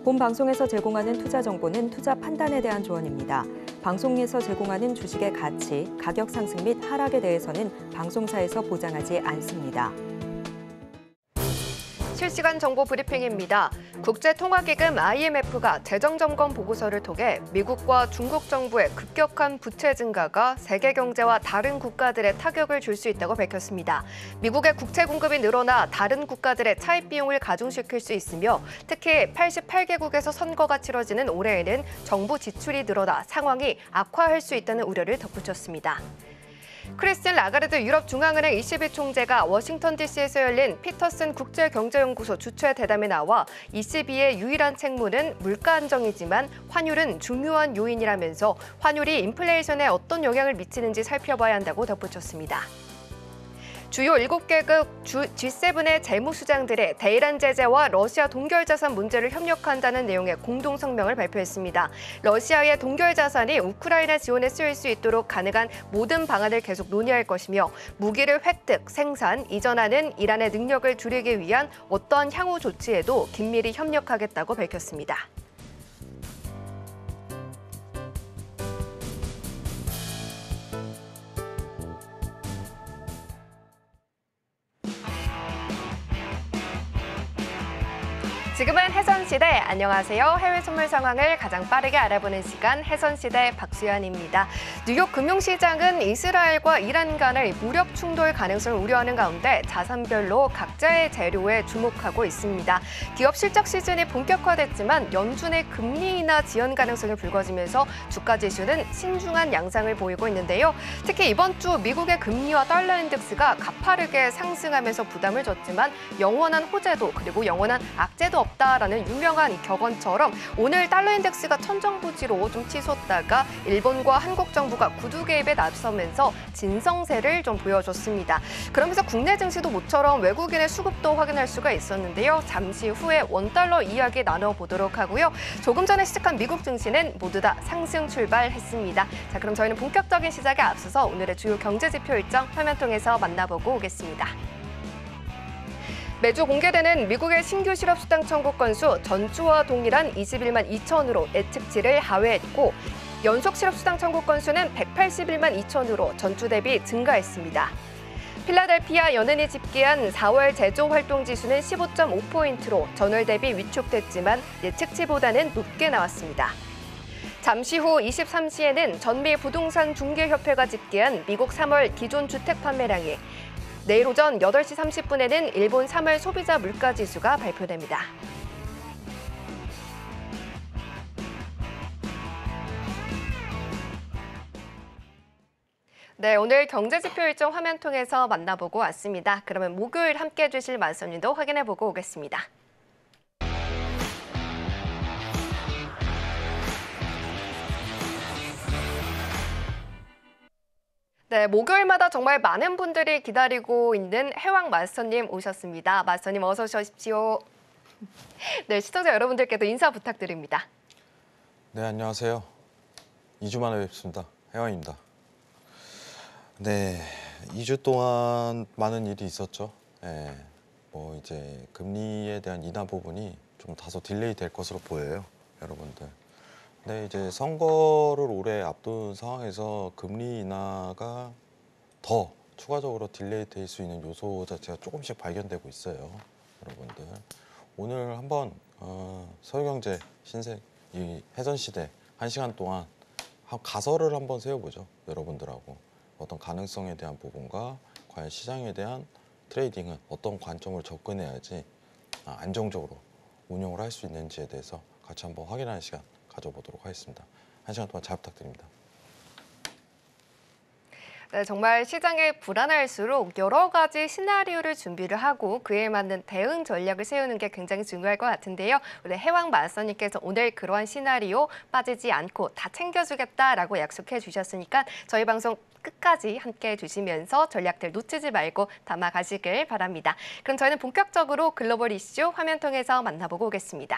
본 방송에서 제공하는 투자 정보는 투자 판단에 대한 조언입니다. 방송에서 제공하는 주식의 가치, 가격 상승 및 하락에 대해서는 방송사에서 보장하지 않습니다. 실시간 정보 브리핑입니다. 국제통화기금 IMF가 재정점검 보고서를 통해 미국과 중국 정부의 급격한 부채 증가가 세계 경제와 다른 국가들의 타격을 줄 수 있다고 밝혔습니다. 미국의 국채 공급이 늘어나 다른 국가들의 차입 비용을 가중시킬 수 있으며 특히 88개국에서 선거가 치러지는 올해에는 정부 지출이 늘어나 상황이 악화할 수 있다는 우려를 덧붙였습니다. 크리스틴 라가르드 유럽중앙은행 ECB 총재가 워싱턴 DC에서 열린 피터슨 국제경제연구소 주최 대담에 나와 ECB의 유일한 책무는 물가 안정이지만 환율은 중요한 요인이라면서 환율이 인플레이션에 어떤 영향을 미치는지 살펴봐야 한다고 덧붙였습니다. 주요 7개국 G7의 재무수장들이 대이란 제재와 러시아 동결자산 문제를 협력한다는 내용의 공동성명을 발표했습니다. 러시아의 동결자산이 우크라이나 지원에 쓰일 수 있도록 가능한 모든 방안을 계속 논의할 것이며 무기를 획득, 생산, 이전하는 이란의 능력을 줄이기 위한 어떠한 향후 조치에도 긴밀히 협력하겠다고 밝혔습니다. 지금은 해선시대, 안녕하세요. 해외 선물 상황을 가장 빠르게 알아보는 시간 해선시대 박수연입니다. 뉴욕 금융시장은 이스라엘과 이란 간의 무력 충돌 가능성을 우려하는 가운데 자산별로 각자의 재료에 주목하고 있습니다. 기업 실적 시즌이 본격화됐지만 연준의 금리 인하 지연 가능성이 불거지면서 주가 지수는 신중한 양상을 보이고 있는데요. 특히 이번 주 미국의 금리와 달러 인덱스가 가파르게 상승하면서 부담을 줬지만 영원한 호재도 그리고 영원한 악재도 없다라는 유명한 격언처럼 오늘 달러 인덱스가 천정부지로 좀 치솟다가 일본과 한국 정부가 구두 개입에 나서면서 진성세를 좀 보여줬습니다. 그러면서 국내 증시도 모처럼 외국인의 수급도 확인할 수가 있었는데요. 잠시 후에 원달러 이야기 나눠보도록 하고요. 조금 전에 시작한 미국 증시는 모두 다 상승 출발했습니다. 자, 그럼 저희는 본격적인 시작에 앞서서 오늘의 주요 경제지표 일정 화면 통해서 만나보고 오겠습니다. 매주 공개되는 미국의 신규 실업수당 청구 건수 전주와 동일한 21만 2천으로 예측치를 하회했고 연속 실업수당 청구 건수는 181만 2천으로 전주 대비 증가했습니다. 필라델피아 연은이 집계한 4월 제조활동지수는 15.5포인트로 전월 대비 위축됐지만 예측치보다는 높게 나왔습니다. 잠시 후 23시에는 전미 부동산 중개협회가 집계한 미국 3월 기존 주택 판매량이 내일 오전 8시 30분에는 일본 3월 소비자 물가지수가 발표됩니다. 네, 오늘 경제지표 일정 화면 통해서 만나보고 왔습니다. 그러면 목요일 함께해 주실 마선님도 확인해보고 오겠습니다. 네, 목요일마다 정말 많은 분들이 기다리고 있는 해왕 마스터님 오셨습니다. 마스터님 어서 오십시오. 네, 시청자 여러분들께도 인사 부탁드립니다. 네, 안녕하세요. 2주 만에 뵙습니다. 해왕입니다. 네, 2주 동안 많은 일이 있었죠. 네, 뭐 이제 금리에 대한 인하 부분이 좀 다소 딜레이 될 것으로 보여요, 여러분들. 네, 이제 선거를 올해 앞둔 상황에서 금리 인하가 더 추가적으로 딜레이 될 수 있는 요소 자체가 조금씩 발견되고 있어요, 여러분들. 오늘 한번 서울경제 신세 이 해전시대 1시간 동안 가설을 한번 세워보죠, 여러분들하고. 어떤 가능성에 대한 부분과 과연 시장에 대한 트레이딩은 어떤 관점을 접근해야지 안정적으로 운영을 할 수 있는지에 대해서 같이 한번 확인하는 시간 가져보도록 하겠습니다. 1시간 동안 잘 부탁드립니다. 네, 정말 시장이 불안할수록 여러 가지 시나리오를 준비를 하고 그에 맞는 대응 전략을 세우는 게 굉장히 중요할 것 같은데요. 우리 해왕 마스터님께서 오늘 그러한 시나리오 빠지지 않고 다 챙겨주겠다라고 약속해 주셨으니까 저희 방송 끝까지 함께해 주시면서 전략들 놓치지 말고 담아가시길 바랍니다. 그럼 저희는 본격적으로 글로벌 이슈 화면 통해서 만나보고 오겠습니다.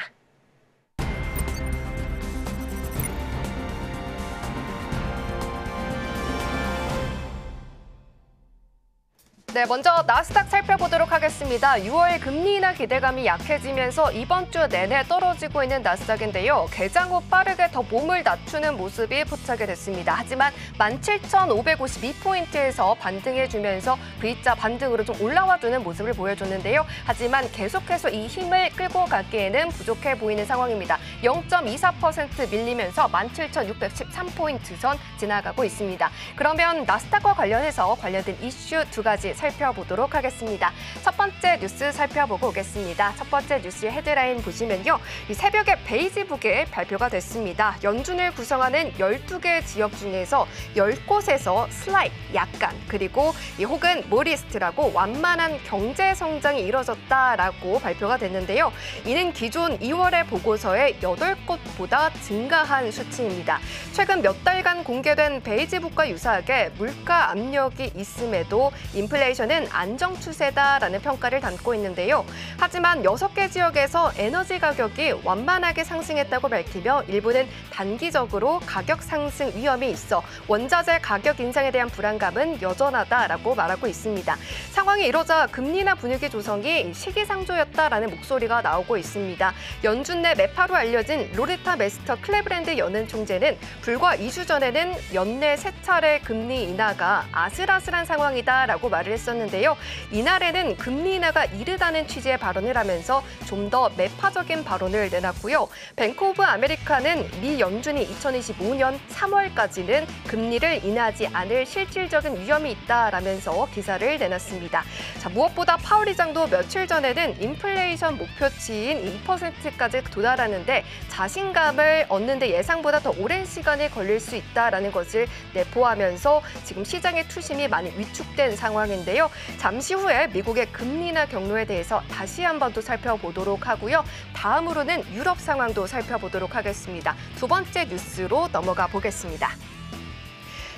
네, 먼저 나스닥 살펴보도록 하겠습니다. 6월 금리 인하 기대감이 약해지면서 이번 주 내내 떨어지고 있는 나스닥인데요. 개장 후 빠르게 더 몸을 낮추는 모습이 포착이 됐습니다. 하지만 17,552포인트에서 반등해주면서 V자 반등으로 좀 올라와주는 모습을 보여줬는데요. 하지만 계속해서 이 힘을 끌고 가기에는 부족해 보이는 상황입니다. 0.24% 밀리면서 17,613포인트 선 지나가고 있습니다. 그러면 나스닥과 관련해서 관련된 이슈 두 가지 살펴보도록 하겠습니다. 첫 번째 뉴스 살펴보고 오겠습니다. 첫 번째 뉴스의 헤드라인 보시면요. 이 새벽에 베이지북에 발표가 됐습니다. 연준을 구성하는 12개 지역 중에서 10곳에서 슬라이드, 약간, 그리고 혹은 모리스트라고 완만한 경제 성장이 이뤄졌다라고 발표가 됐는데요. 이는 기존 2월의 보고서의 8곳보다 증가한 수치입니다. 최근 몇 달간 공개된 베이지북과 유사하게 물가 압력이 있음에도 인플레이션은 안정 추세다라는 평가를 담고 있는데요. 하지만 6개 지역에서 에너지 가격이 완만하게 상승했다고 밝히며 일부는 단기적으로 가격 상승 위험이 있어 원자재 가격 인상에 대한 불안감은 여전하다라고 말하고 있습니다. 상황이 이러자 금리 인하 분위기 조성이 시기상조였다라는 목소리가 나오고 있습니다. 연준 내 매파로 알려진 로레타 메스터 클레브랜드 연은 총재는 불과 2주 전에는 연내 3차례 금리 인하가 아슬아슬한 상황이다라고 말을 했었는데요. 이날에는 금리 인하가 이르다는 취지의 발언을 하면서 좀 더 매파적인 발언을 내놨고요. 뱅크 오브 아메리카는 미 연준이 2025년 3월까지는 금리를 인하하지 않을 실질적인 위험이 있다라면서 기사를 내놨습니다. 자, 무엇보다 파월 의장도 며칠 전에는 인플레이션 목표치인 2%까지 도달하는데 자신감을 얻는데 예상보다 더 오랜 시간이 걸릴 수 있다라는 것을 내포하면서 지금 시장의 투심이 많이 위축된 상황인데요. 잠시 후에 미국의 금리 인하 경로에 대해서 다시 한번 또 살펴보도록 하고요. 다음으로는 유럽 상황도 살펴보도록 하겠습니다. 두 번째 뉴스로 넘어가 보겠습니다.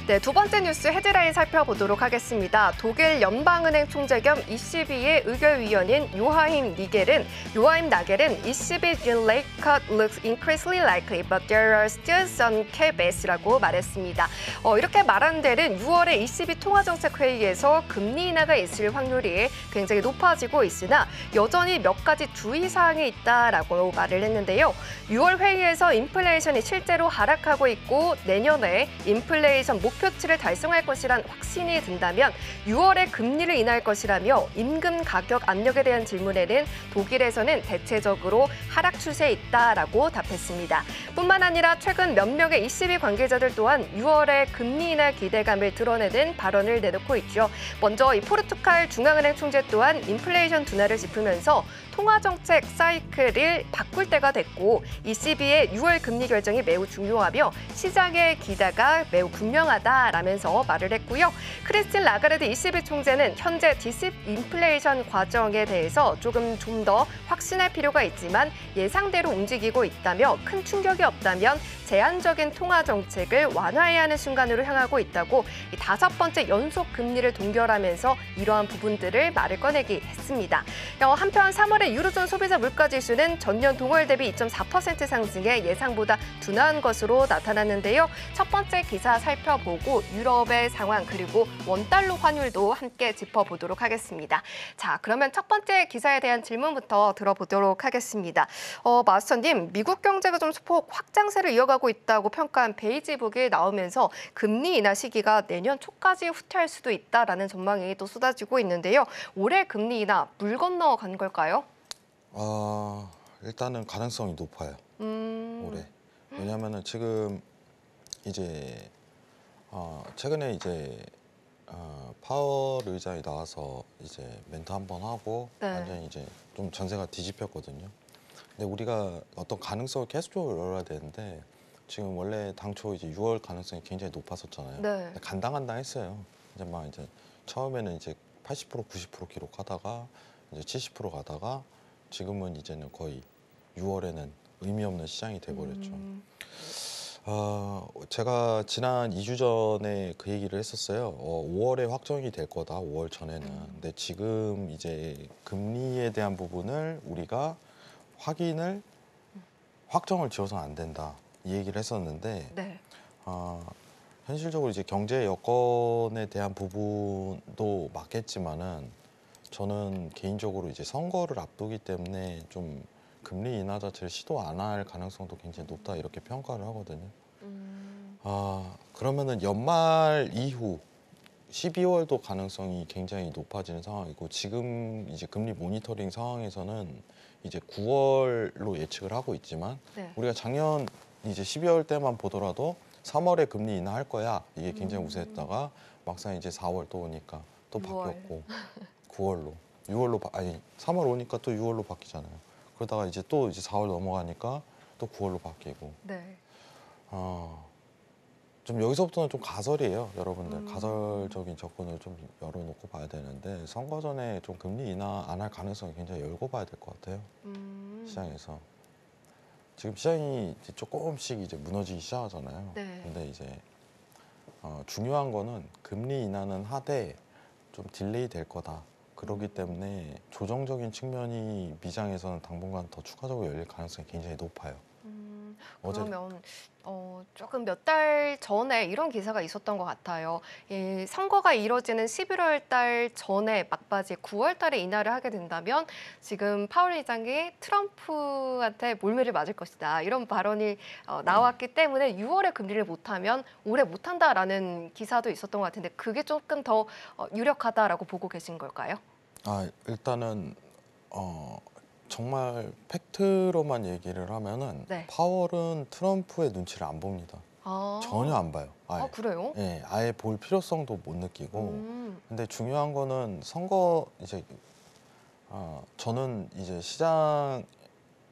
네, 두 번째 뉴스 헤드라인 살펴보도록 하겠습니다. 독일 연방은행 총재 겸 ECB의 의결위원인 요하임 나겔은 ECB June rate cut looks increasingly likely, but there are still some caveats라고 말했습니다. 이렇게 말한 데는 6월에 ECB 통화정책회의에서 금리 인하가 있을 확률이 굉장히 높아지고 있으나 여전히 몇 가지 주의사항이 있다라고 말을 했는데요. 6월 회의에서 인플레이션이 실제로 하락하고 있고 내년에 인플레이션 목표치를 달성할 것이란 확신이 든다면 6월에 금리를 인하할 것이라며 임금 가격 압력에 대한 질문에는 독일에서는 대체적으로 하락 추세에 있다라고 답했습니다. 뿐만 아니라 최근 몇 명의 ECB 관계자들 또한 6월에 금리 인하 기대감을 드러내는 발언을 내놓고 있죠. 먼저 이 포르투갈 중앙은행 총재 또한 인플레이션 둔화를 짚으면서 통화정책 사이클을 바꿀 때가 됐고 ECB의 6월 금리 결정이 매우 중요하며 시장의 기대가 매우 분명하다라면서 말을 했고요. 크리스틴 라가르드 ECB 총재는 현재 디스인플레이션 과정에 대해서 좀 더 확신할 필요가 있지만 예상대로 움직이고 있다며 큰 충격이 없다면 제한적인 통화 정책을 완화해야 하는 순간으로 향하고 있다고 다섯 번째 연속 금리를 동결하면서 이러한 부분들을 말을 꺼내기 했습니다. 한편 3월의 유로존 소비자 물가지수는 전년 동월 대비 2.4% 상승해 예상보다 둔화한 것으로 나타났는데요. 첫 번째 기사 살펴보고 유럽의 상황 그리고 원달러 환율도 함께 짚어보도록 하겠습니다. 자, 그러면 첫 번째 기사에 대한 질문부터 들어보도록 하겠습니다. 마스터님, 미국 경제가 좀 소폭 확장세를 이어가고 있다고 평가한 베이지북이 나오면서 금리 인하 시기가 내년 초까지 후퇴할 수도 있다라는 전망이 또 쏟아지고 있는데요. 올해 금리 인하 물 건너 간 걸까요? 일단은 가능성이 높아요. 올해. 왜냐하면은 지금 이제 최근에 이제 파월 의장이 나와서 이제 멘트 한번 하고 네. 완전히 이제 좀 전세가 뒤집혔거든요. 근데 우리가 어떤 가능성을 계속적으로 열어야 되는데 지금 원래 당초 이제 6월 가능성이 굉장히 높았었잖아요. 네. 간당간당했어요. 이제 막 이제 처음에는 이제 80% 90% 기록하다가 이제 70% 가다가 지금은 이제는 거의 6월에는 의미 없는 시장이 돼버렸죠. 제가 지난 2주 전에 그 얘기를 했었어요. 5월에 확정이 될 거다, 5월 전에는. 근데 지금 이제 금리에 대한 부분을 우리가 확정을 지어서는 안 된다. 이 얘기를 했었는데 네. 현실적으로 이제 경제 여건에 대한 부분도 맞겠지만은 저는 개인적으로 이제 선거를 앞두기 때문에 좀 금리 인하 자체를 시도 안 할 가능성도 굉장히 높다 이렇게 평가를 하거든요. 그러면은 연말 이후 12월도 가능성이 굉장히 높아지는 상황이고 지금 이제 금리 모니터링 상황에서는 이제 9월로 예측을 하고 있지만 네. 우리가 작년 이제 12월 때만 보더라도 3월에 금리 인하할 거야 이게 굉장히 우세했다가 막상 이제 4월 또 오니까 또 6월. 바뀌었고 9월로 6월로 아니 3월 오니까 또 6월로 바뀌잖아요. 그러다가 이제 또 이제 4월 넘어가니까 또 9월로 바뀌고 네. 좀 여기서부터는 좀 가설이에요, 여러분들. 가설적인 접근을 좀 열어놓고 봐야 되는데 선거 전에 좀 금리 인하 안 할 가능성이 굉장히 열고 봐야 될 것 같아요. 시장에서 지금 시장이 이제 조금씩 이제 무너지기 시작하잖아요. 네. 근데 이제 중요한 거는 금리 인하는 하되 좀 딜레이 될 거다. 그렇기 때문에 조정적인 측면이 미장에서는 당분간 더 추가적으로 열릴 가능성이 굉장히 높아요. 어제 그러면 조금 몇 달 전에 이런 기사가 있었던 것 같아요. 이 선거가 이뤄지는 11월 달 전에 막바지 9월 달에 인하를 하게 된다면 지금 파월 의장이 트럼프한테 몰매를 맞을 것이다. 이런 발언이 나왔기 때문에 6월에 금리를 못하면 올해 못한다라는 기사도 있었던 것 같은데 그게 조금 더 유력하다라고 보고 계신 걸까요? 일단은 정말 팩트로만 얘기를 하면은 네. 파월은 트럼프의 눈치를 안 봅니다. 전혀 안 봐요. 아예. 그래요? 예, 아예 볼 필요성도 못 느끼고. 음. 근데 중요한 거는 선거 이제 저는 이제 시장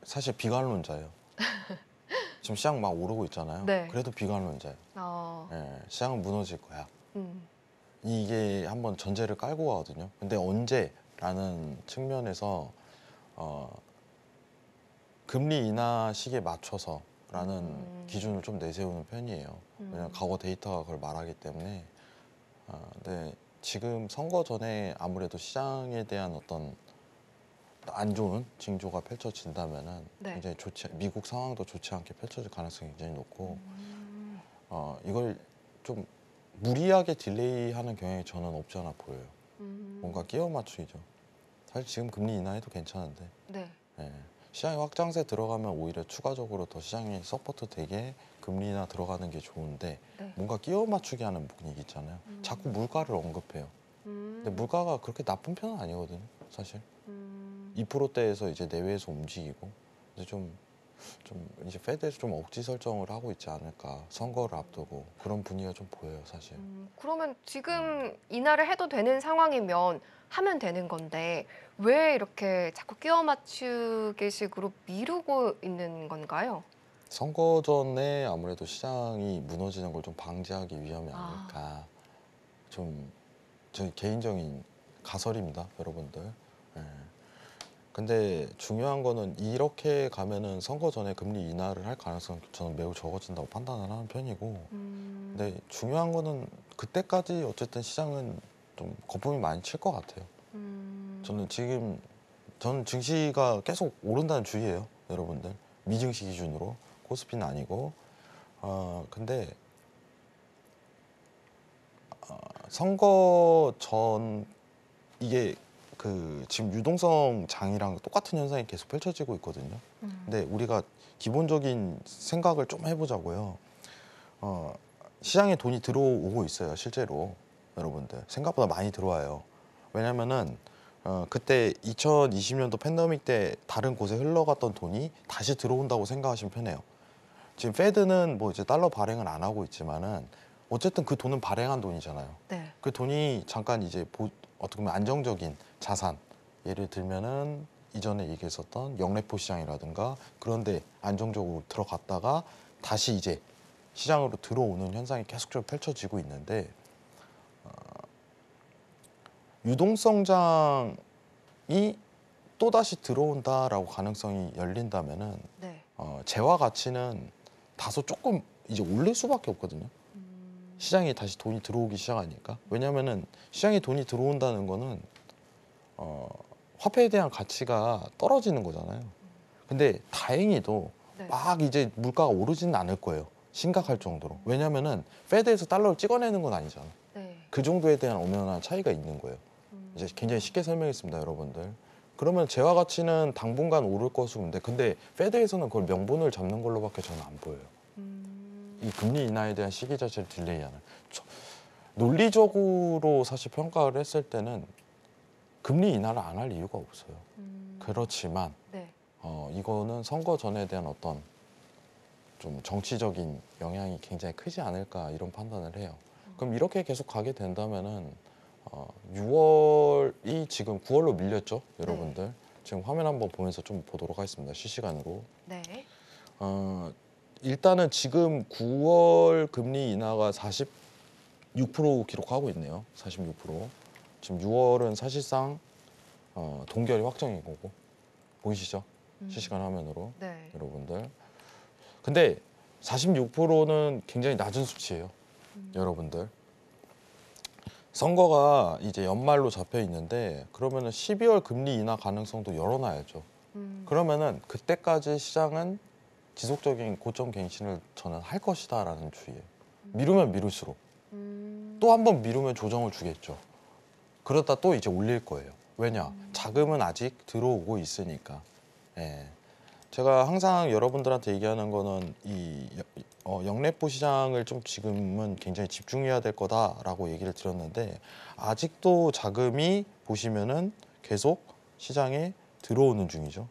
사실 비관론자예요. 지금 시장 막 오르고 있잖아요. 네. 그래도 비관론자예요. 예, 시장은 무너질 거야. 이게 한번 전제를 깔고 가거든요. 근데 언제라는 측면에서 금리 인하 시기에 맞춰서라는 기준을 좀 내세우는 편이에요. 왜냐하면 과거 데이터가 그걸 말하기 때문에. 근데 지금 선거 전에 아무래도 시장에 대한 어떤 안 좋은 징조가 펼쳐진다면은 네. 굉장히 미국 상황도 좋지 않게 펼쳐질 가능성이 굉장히 높고 이걸 좀 무리하게 딜레이하는 경향이 저는 없지 않아 보여요. 뭔가 끼워 맞추기죠. 사실 지금 금리 인하해도 괜찮은데 네. 예, 시장이 확장세 들어가면 오히려 추가적으로 더 시장이 서포트 되게 금리 인하 들어가는 게 좋은데 네. 뭔가 끼워 맞추기 하는 분위기 있잖아요. 자꾸 물가를 언급해요. 근데 물가가 그렇게 나쁜 편은 아니거든요. 사실 2%대에서 이제 내외에서 움직이고 근데 좀 이제 페드에서 좀 억지 설정을 하고 있지 않을까. 선거를 앞두고 그런 분위기가 좀 보여요, 사실. 그러면 지금 인하를 해도 되는 상황이면 하면 되는 건데 왜 이렇게 자꾸 끼워 맞추기 식으로 미루고 있는 건가요? 선거 전에 아무래도 시장이 무너지는 걸 좀 방지하기 위함이 아닐까. 좀 제 개인적인 가설입니다, 여러분들. 예. 근데 중요한 거는 이렇게 가면은 선거 전에 금리 인하를 할 가능성은 저는 매우 적어진다고 판단을 하는 편이고 근데 중요한 거는 그때까지 어쨌든 시장은 좀 거품이 많이 칠 것 같아요. 저는 증시가 계속 오른다는 주의예요, 여러분들. 미증시 기준으로 코스피는 아니고 근데 선거 전 이게 지금 유동성 장이랑 똑같은 현상이 계속 펼쳐지고 있거든요. 근데 우리가 기본적인 생각을 좀 해보자고요. 시장에 돈이 들어오고 있어요, 실제로. 여러분들 생각보다 많이 들어와요. 왜냐면은 그때 2020년도 팬데믹 때 다른 곳에 흘러갔던 돈이 다시 들어온다고 생각하시면 편해요. 지금 페드는 뭐 이제 달러 발행을 안 하고 있지만은 어쨌든 그 돈은 발행한 돈이잖아요. 네. 그 돈이 잠깐 이제 어떻게 보면 안정적인 자산, 예를 들면은 이전에 얘기했었던 영래포 시장이라든가 그런데 안정적으로 들어갔다가 다시 이제 시장으로 들어오는 현상이 계속적으로 펼쳐지고 있는데 유동성장이 또다시 들어온다라고 가능성이 열린다면은 네. 재화 가치는 다소 조금 이제 올릴 수밖에 없거든요. 시장에 다시 돈이 들어오기 시작하니까. 왜냐면은 시장에 돈이 들어온다는 거는 화폐에 대한 가치가 떨어지는 거잖아요. 근데 다행히도 네. 막 이제 물가가 오르지는 않을 거예요. 심각할 정도로. 왜냐면은 페드에서 달러를 찍어내는 건 아니잖아. 네. 그 정도에 대한 엄연한 차이가 있는 거예요. 이제 굉장히 쉽게 설명했습니다, 여러분들. 그러면 재화 가치는 당분간 오를 것인데, 근데 페드에서는 그걸 명분을 잡는 걸로밖에 저는 안 보여요. 이 금리 인하에 대한 시기 자체를 딜레이하는. 논리적으로 사실 평가를 했을 때는 금리 인하를 안 할 이유가 없어요. 그렇지만 네. 이거는 선거 전에 대한 어떤 좀 정치적인 영향이 굉장히 크지 않을까 이런 판단을 해요. 그럼 이렇게 계속 가게 된다면은 6월이 지금 9월로 밀렸죠, 여러분들. 지금 화면 한번 보면서 좀 보도록 하겠습니다, 실시간으로. 네. 일단은 지금 9월 금리 인하가 46% 기록하고 있네요. 46%. 지금 6월은 사실상 동결이 확정인 거고. 보이시죠? 실시간 화면으로. 네. 여러분들. 근데 46%는 굉장히 낮은 수치예요. 여러분들. 선거가 이제 연말로 잡혀 있는데 그러면은 12월 금리 인하 가능성도 열어놔야죠. 그러면은 그때까지 시장은 지속적인 고점 갱신을 저는 할 것이다라는 주의예요. 미루면 미룰수록 또 한 번 미루면 조정을 주겠죠. 그러다 또 이제 올릴 거예요. 왜냐? 자금은 아직 들어오고 있으니까. 예. 제가 항상 여러분들한테 얘기하는 거는 이 영래포 시장을 좀 지금은 굉장히 집중해야 될 거다라고 얘기를 드렸는데 아직도 자금이 보시면은 계속 시장에 들어오는 중이죠.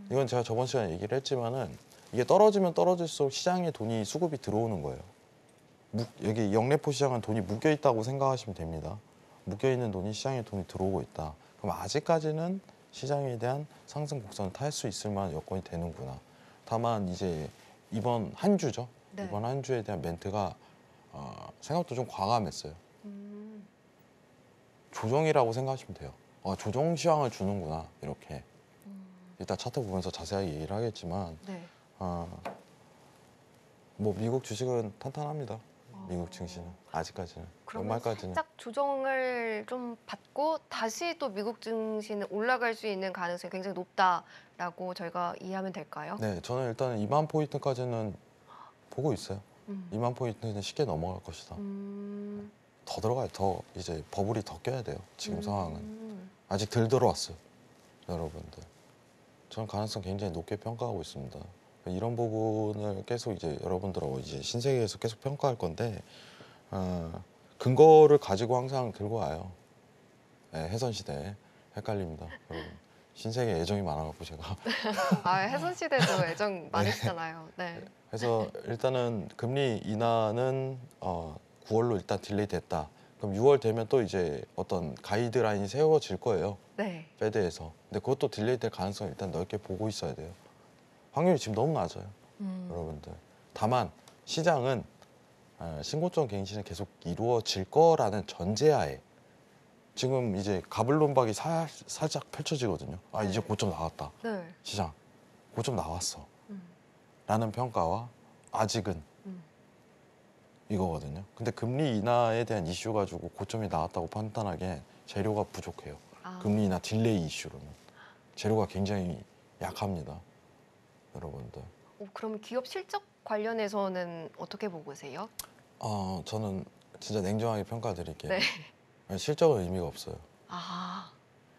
이건 제가 저번 시간에 얘기를 했지만은 이게 떨어지면 떨어질수록 시장에 돈이 수급이 들어오는 거예요. 여기 영래포 시장은 돈이 묶여 있다고 생각하시면 됩니다. 묶여 있는 돈이 시장에 돈이 들어오고 있다. 그럼 아직까지는 시장에 대한 상승 곡선을 탈 수 있을 만한 여건이 되는구나. 다만 이제 이번 한 주죠. 네. 이번 한 주에 대한 멘트가 생각보다 좀 과감했어요. 조정이라고 생각하시면 돼요. 조정 시황을 주는구나 이렇게. 이따 차트 보면서 자세하게 얘기를 하겠지만 네. 뭐 미국 주식은 탄탄합니다. 미국 증시는 아직까지는 그러면 연말까지는. 살짝 조정을 좀 받고 다시 또 미국 증시는 올라갈 수 있는 가능성이 굉장히 높다라고 저희가 이해하면 될까요? 네, 저는 일단은 2만 포인트까지는 보고 있어요. 2만 포인트는 쉽게 넘어갈 것이다. 더 들어가요. 더 이제 버블이 더 껴야 돼요. 지금 상황은 아직 덜 들어왔어요, 여러분들. 저는 가능성 굉장히 높게 평가하고 있습니다. 이런 부분을 계속 이제 여러분들하고 이제 신세계에서 계속 평가할 건데 근거를 가지고 항상 들고 와요. 네, 해선 시대 헷갈립니다, 여러분. 신세계 애정이 많아갖고 제가. 해선 시대도 애정 많으시잖아요. 네. 그래서 일단은 금리 인하는 9월로 일단 딜레이 됐다. 그럼 6월 되면 또 이제 어떤 가이드라인이 세워질 거예요. 네. 페드에서. 근데 그것도 딜레이 될 가능성을 일단 넓게 보고 있어야 돼요. 확률이 지금 너무 낮아요, 여러분들. 다만 시장은 신고점 갱신은 계속 이루어질 거라는 전제하에 지금 이제 가불론박이 살짝 펼쳐지거든요. 이제 고점 나왔다. 네. 시장 고점 나왔어. 라는 평가와 아직은 이거거든요. 근데 금리 인하에 대한 이슈 가지고 고점이 나왔다고 판단하기엔 재료가 부족해요. 금리 인하 딜레이 이슈로는 재료가 굉장히 약합니다, 여러분들. 그럼 기업 실적 관련해서는 어떻게 보고 계세요? 저는 진짜 냉정하게 평가드릴게요. 네. 실적은 의미가 없어요.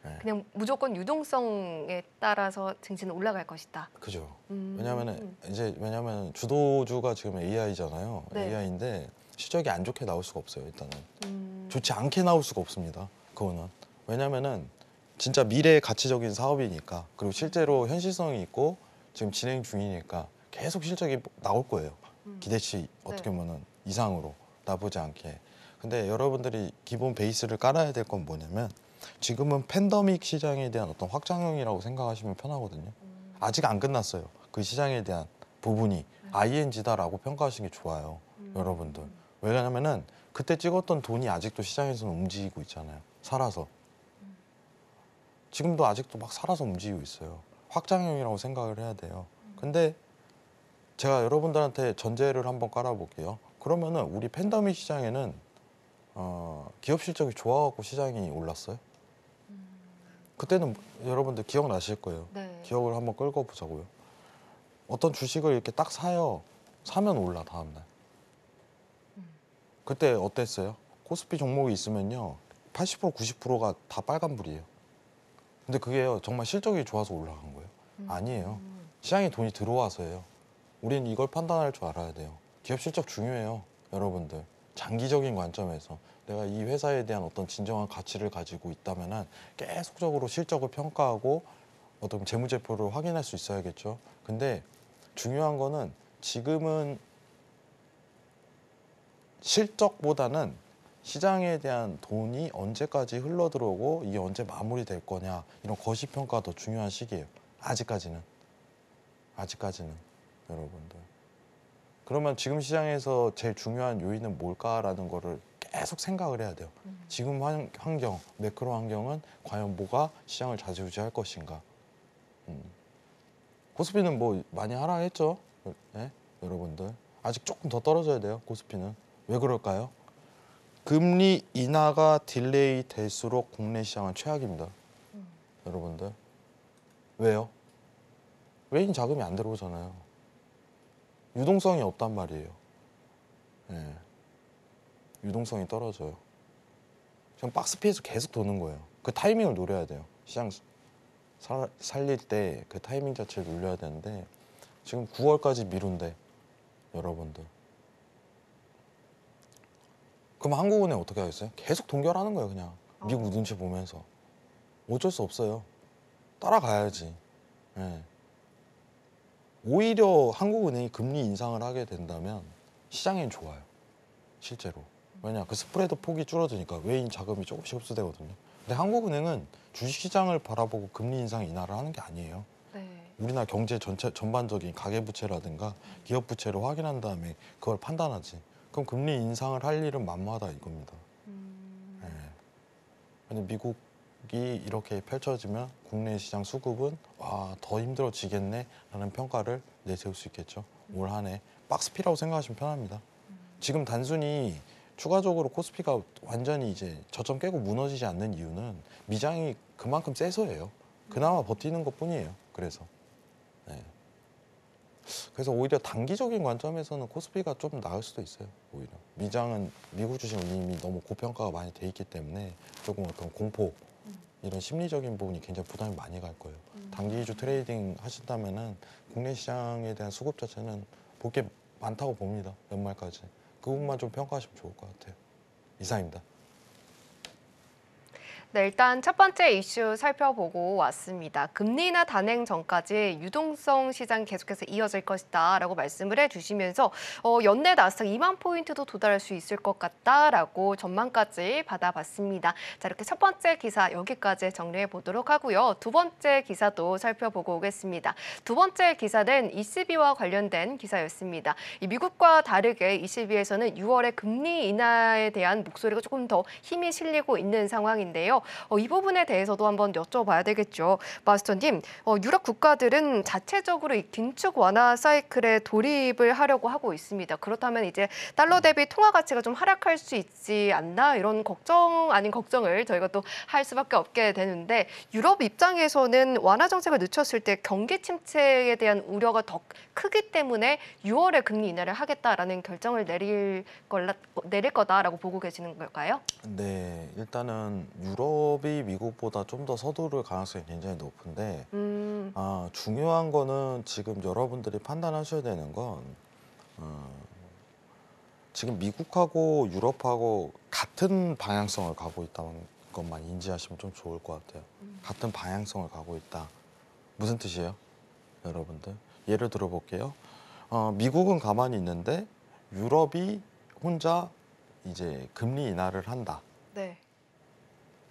네. 그냥 무조건 유동성에 따라서 증시는 올라갈 것이다. 그죠. 왜냐면 주도주가 지금 AI잖아요. 네. AI인데 실적이 안 좋게 나올 수가 없어요. 일단은 좋지 않게 나올 수가 없습니다. 그거는 왜냐면은 진짜 미래 가치적인 사업이니까 그리고 실제로 현실성이 있고 지금 진행 중이니까 계속 실적이 나올 거예요. 기대치 어떻게 보면은 이상으로 나쁘지 않게. 근데 여러분들이 기본 베이스를 깔아야 될 건 뭐냐면 지금은 팬데믹 시장에 대한 어떤 확장형이라고 생각하시면 편하거든요. 아직 안 끝났어요. 그 시장에 대한 부분이 ING다라고 평가하시는 게 좋아요, 여러분들. 왜냐하면은 그때 찍었던 돈이 아직도 시장에서는 움직이고 있잖아요. 살아서. 지금도 아직도 막 살아서 움직이고 있어요. 확장형이라고 생각을 해야 돼요. 근데 제가 여러분들한테 전제를 한번 깔아볼게요. 그러면은 우리 팬데믹 시장에는 기업 실적이 좋아갖고 시장이 올랐어요? 그때는 여러분들 기억나실 거예요. 네. 기억을 한번 끌고 보자고요. 어떤 주식을 이렇게 딱 사요. 사면 올라 다음날. 그때 어땠어요? 코스피 종목이 있으면요 80% 90%가 다 빨간불이에요. 근데 그게요 정말 실적이 좋아서 올라간 거예요? 아니에요. 시장에 돈이 들어와서예요. 우린 이걸 판단할 줄 알아야 돼요. 기업 실적 중요해요, 여러분들. 장기적인 관점에서 내가 이 회사에 대한 어떤 진정한 가치를 가지고 있다면은 계속적으로 실적을 평가하고 어떤 재무제표를 확인할 수 있어야겠죠. 근데 중요한 거는 지금은 실적보다는 시장에 대한 돈이 언제까지 흘러들어오고 이게 언제 마무리될 거냐 이런 거시평가가 더 중요한 시기예요. 아직까지는 여러분들. 그러면 지금 시장에서 제일 중요한 요인은 뭘까라는 거를 계속 생각을 해야 돼요. 지금 환경, 매크로 환경은 과연 뭐가 시장을 좌지우지할 것인가. 코스피는 뭐 많이 하락했죠. 네? 여러분들. 아직 조금 더 떨어져야 돼요. 코스피는. 왜 그럴까요? 금리 인하가 딜레이 될수록 국내 시장은 최악입니다. 여러분들. 왜요? 외인 자금이 안 들어오잖아요. 유동성이 없단 말이에요. 네. 유동성이 떨어져요. 지금 박스피에서 계속 도는 거예요. 그 타이밍을 노려야 돼요. 시장 살릴 때 그 타이밍 자체를 노려야 되는데 지금 9월까지 미룬대, 여러분들. 그럼 한국은행 어떻게 하겠어요? 계속 동결하는 거예요, 그냥. 미국 눈치 보면서. 어쩔 수 없어요. 따라가야지. 네. 오히려 한국은행이 금리 인상을 하게 된다면 시장엔 좋아요. 실제로. 왜냐, 그 스프레드 폭이 줄어드니까 외인 자금이 조금씩 흡수되거든요. 근데 한국은행은 주식시장을 바라보고 금리 인상 인하를 하는 게 아니에요. 네. 우리나라 경제 전반적인 가계부채라든가 기업부채를 확인한 다음에 그걸 판단하지. 그럼 금리 인상을 할 일은 만무하다 이겁니다. 네. 근데 미국이 이렇게 펼쳐지면 국내 시장 수급은 와, 더 힘들어지겠네 라는 평가를 내세울 수 있겠죠. 올 한 해 박스피라고 생각하시면 편합니다. 지금 단순히 추가적으로 코스피가 완전히 이제 저점 깨고 무너지지 않는 이유는 미장이 그만큼 세서예요. 그나마 버티는 것뿐이에요. 그래서 네. 그래서 오히려 단기적인 관점에서는 코스피가 좀 나을 수도 있어요. 오히려 미장은 미국 주식은 이미 너무 고평가가 많이 돼 있기 때문에 조금 어떤 공포 이런 심리적인 부분이 굉장히 부담이 많이 갈 거예요. 단기 위주 트레이딩 하신다면은 국내 시장에 대한 수급 자체는 볼 게 많다고 봅니다. 연말까지. 그 부분만 좀 평가하시면 좋을 것 같아요. 이상입니다. 네, 일단 첫 번째 이슈 살펴보고 왔습니다. 금리 인하 단행 전까지 유동성 시장 계속해서 이어질 것이다라고 말씀을 해주시면서 연내 나스닥 2만 포인트도 도달할 수 있을 것 같다라고 전망까지 받아봤습니다. 자, 이렇게 첫 번째 기사 여기까지 정리해 보도록 하고요. 두 번째 기사도 살펴보고 오겠습니다. 두 번째 기사는 ECB와 관련된 기사였습니다. 이 미국과 다르게 ECB에서는 6월에 금리 인하에 대한 목소리가 조금 더 힘이 실리고 있는 상황인데요. 이 부분에 대해서도 한번 여쭤봐야 되겠죠. 마스터님, 유럽 국가들은 자체적으로 이 긴축 완화 사이클에 돌입을 하려고 하고 있습니다. 그렇다면 이제 달러 대비 통화 가치가 좀 하락할 수 있지 않나 이런 걱정 아닌 걱정을 저희가 또 할 수밖에 없게 되는데 유럽 입장에서는 완화 정책을 늦췄을 때 경기 침체에 대한 우려가 더 크기 때문에 6월에 금리 인하를 하겠다라는 결정을 내릴 거다라고 보고 계시는 걸까요? 네, 일단은 유럽이 미국보다 좀 더 서두를 가능성이 굉장히 높은데 중요한 거는 지금 여러분들이 판단하셔야 되는 건 지금 미국하고 유럽하고 같은 방향성을 가고 있다는 것만 인지하시면 좀 좋을 것 같아요. 같은 방향성을 가고 있다. 무슨 뜻이에요? 여러분들 예를 들어 볼게요. 미국은 가만히 있는데 유럽이 혼자 이제 금리 인하를 한다. 네.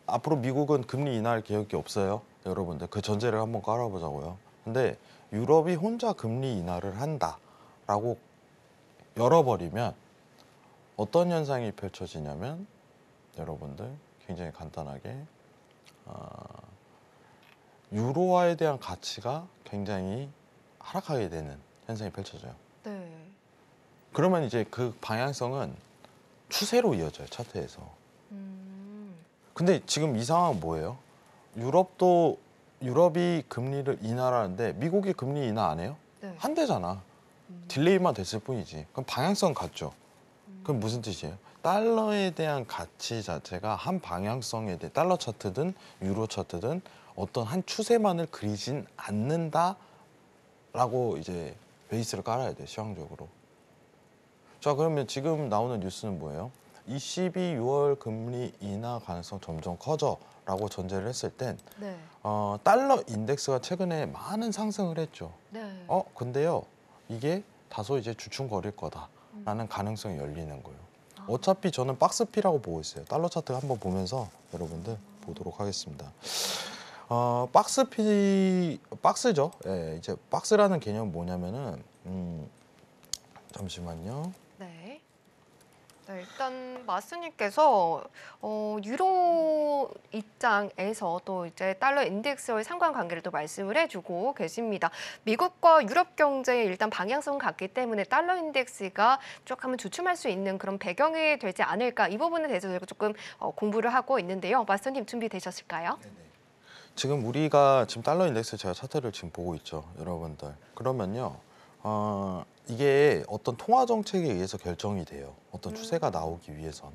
앞으로 미국은 금리 인하할 계획이 없어요. 여러분들 그 전제를 한번 깔아보자고요. 근데 유럽이 혼자 금리 인하를 한다라고 열어버리면 어떤 현상이 펼쳐지냐면 여러분들 굉장히 간단하게 유로화에 대한 가치가 굉장히 하락하게 되는 현상이 펼쳐져요. 네. 그러면 이제 그 방향성은 추세로 이어져요. 차트에서. 근데 지금 이 상황은 뭐예요? 유럽이 금리를 인하라는데 미국이 금리 인하 안 해요? 네. 한대잖아. 딜레이만 됐을 뿐이지. 그럼 방향성 같죠. 그럼 무슨 뜻이에요? 달러에 대한 가치 자체가 한 방향성에 대해 달러 차트든 유로 차트든 어떤 한 추세만을 그리진 않는다라고 이제 베이스를 깔아야 돼, 시황적으로. 자, 그러면 지금 나오는 뉴스는 뭐예요? 6월 금리 인하 가능성 점점 커져라고 전제를 했을 땐 네. 달러 인덱스가 최근에 많은 상승을 했죠. 네. 근데요, 이게 다소 이제 주춤거릴 거다라는 가능성이 열리는 거예요. 어차피 저는 박스피라고 보고 있어요. 달러 차트 한번 보면서 여러분들 보도록 하겠습니다. 박스죠. 예, 이제 박스라는 개념은 뭐냐면은 잠시만요. 네. 네, 일단 마스님께서 유로 입장에서 또 이제 달러 인덱스와의 상관관계를 또 말씀을 해주고 계십니다. 미국과 유럽 경제의 일단 방향성 같기 때문에 달러 인덱스가 조금은 주춤할 수 있는 그런 배경이 되지 않을까, 이 부분에 대해서 저희가 조금 공부를 하고 있는데요. 마스님 준비되셨을까요? 지금 우리가 지금 달러 인덱스 제가 차트를 지금 보고 있죠, 여러분들. 그러면요, 이게 어떤 통화 정책에 의해서 결정이 돼요. 어떤 추세가 나오기 위해선.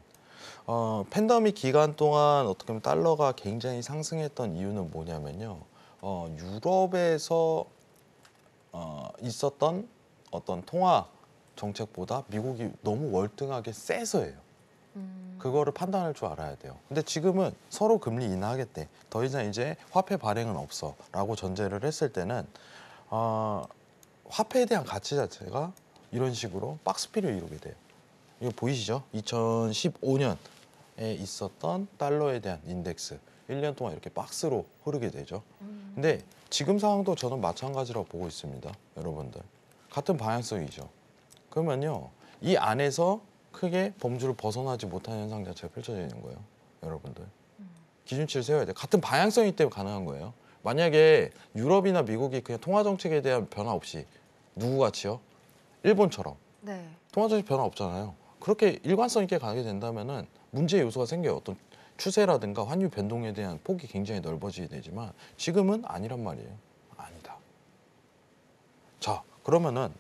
팬데믹 기간 동안 어떻게 보면 달러가 굉장히 상승했던 이유는 뭐냐면요, 유럽에서 있었던 어떤 통화 정책보다 미국이 너무 월등하게 세서예요. 그거를 판단할 줄 알아야 돼요. 근데 지금은 서로 금리 인하하겠대. 더 이상 이제 화폐 발행은 없어 라고 전제를 했을 때는 화폐에 대한 가치 자체가 이런 식으로 박스피를 이루게 돼요. 이거 보이시죠? 2015년에 있었던 달러에 대한 인덱스 1년 동안 이렇게 박스로 흐르게 되죠. 근데 지금 상황도 저는 마찬가지라고 보고 있습니다. 여러분들. 같은 방향성이죠. 그러면요, 이 안에서 크게 범주를 벗어나지 못하는 현상 자체가 펼쳐지는 거예요. 여러분들. 기준치를 세워야 돼요. 같은 방향성이기 때문에 가능한 거예요. 만약에 유럽이나 미국이 그냥 통화정책에 대한 변화 없이 누구같이요? 일본처럼 네. 통화정책 변화 없잖아요. 그렇게 일관성 있게 가게 된다면은 문제의 요소가 생겨요. 어떤 추세라든가 환율 변동에 대한 폭이 굉장히 넓어지게 되지만 지금은 아니란 말이에요. 아니다. 자, 그러면은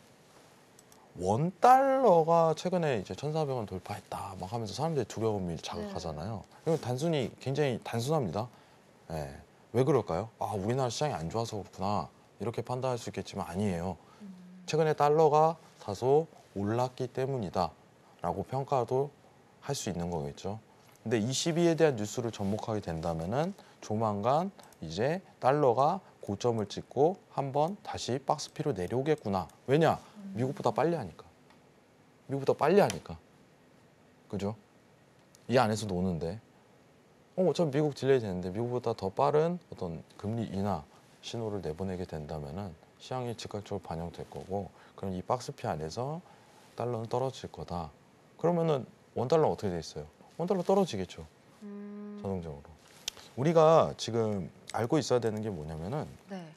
원달러가 최근에 이제 1,400원 돌파했다 막 하면서 사람들이 두려움이 자극하잖아요. 이건 단순히 굉장히 단순합니다. 예. 왜 그럴까요? 우리나라 시장이 안 좋아서 그렇구나 이렇게 판단할 수 있겠지만 아니에요. 최근에 달러가 다소 올랐기 때문이다 라고 평가도 할 수 있는 거겠죠. 근데 22에 대한 뉴스를 접목하게 된다면은 조만간 이제 달러가 고점을 찍고 한번 다시 박스피로 내려오겠구나. 왜냐? 미국보다 빨리 하니까. 미국보다 빨리 하니까. 그죠? 이 안에서 노는데. 어차피 미국 딜레이 되는데 미국보다 더 빠른 어떤 금리 인하 신호를 내보내게 된다면은 시장이 즉각적으로 반영될 거고, 그럼 이 박스피 안에서 달러는 떨어질 거다. 그러면은 원달러는 어떻게 돼 있어요? 원달러 떨어지겠죠. 자동적으로. 우리가 지금 알고 있어야 되는 게 뭐냐면은 네.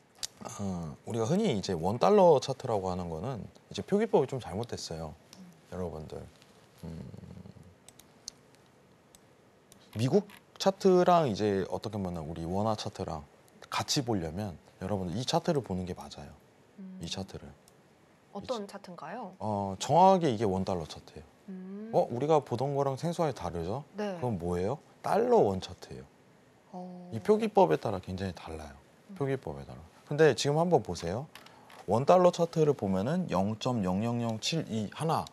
우리가 흔히 이제 원달러 차트라고 하는 거는 이제 표기법이 좀 잘못됐어요. 여러분들. 미국 차트랑 이제 어떻게 보면 우리 원화 차트랑 같이 보려면 여러분들 이 차트를 보는 게 맞아요. 이 차트를. 어떤 차트인가요? 정확하게 이게 원달러 차트예요. 음. 우리가 보던 거랑 생소하게 다르죠? 네. 그건 뭐예요? 달러 원 차트예요. 이 표기법에 따라 굉장히 달라요. 표기법에 따라. 근데 지금 한번 보세요. 원달러 차트를 보면은 0.00072 하나.